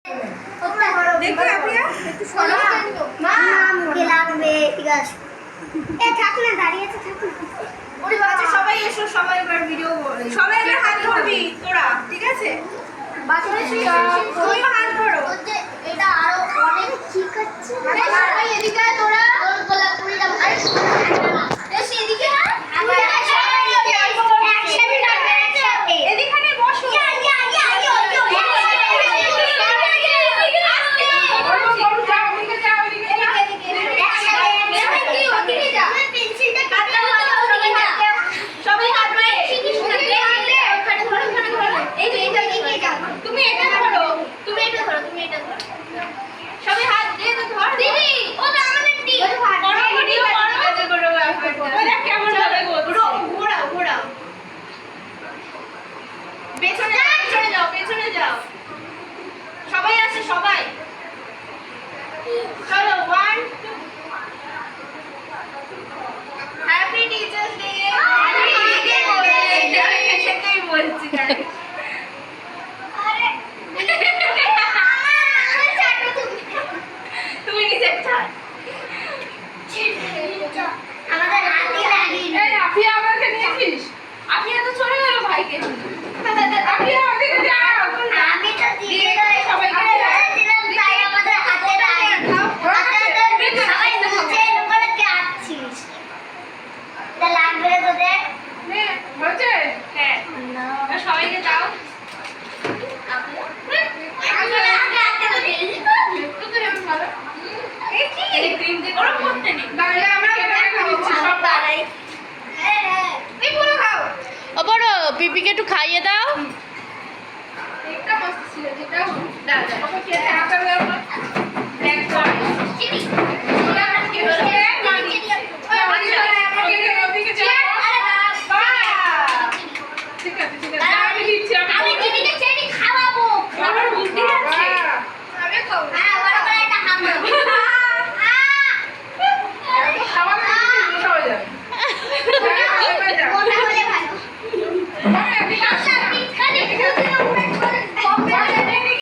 দেখো আপিয়া একটু সরো মা মুখে লাগবে ঠিক আছে এ থাক না দাঁড়িয়ে আছে থাক না ওরে বাচ্চা সবাই এসো সবাই এবার ভিডিও সবাই এবার হাত ধরবি তোরা ঠিক আছে বাচ্চা তুমি হাত ধরো এটা আরো অনেক ঠিক আছে আরে সবাই এদিকে আয় তোরা গোলাপ ফুল যাবো আরে এসে এদিকে আয় আমি সবাই একসাথে লাগবে একসাথে এদিকে বসো পেছনে যাও সবাই আসে সবাই চলো 1 2 হ্যাপি টিচার্স ডে সেটাই বলছি তুমি নিজে ছাড় আমাদের হাতে লাগিয়ে এই আপিয়া আমাকে নিয়েছিস আপিয়া তো চলে গেল ভাইকে আপিয়া আমাকে যাও আমি তো দিয়ে সবাইকে দিলাম তাই আমাদের হাতে লাগিয়ে সবাই নিচে করে কাটছিস তা লাগবে তো দেখ নে হচ্ছে হ্যাঁ না সবাইকে দাও পিপিকে একটু খাইয়ে দাও। একটা মস্ত ছিল যেটা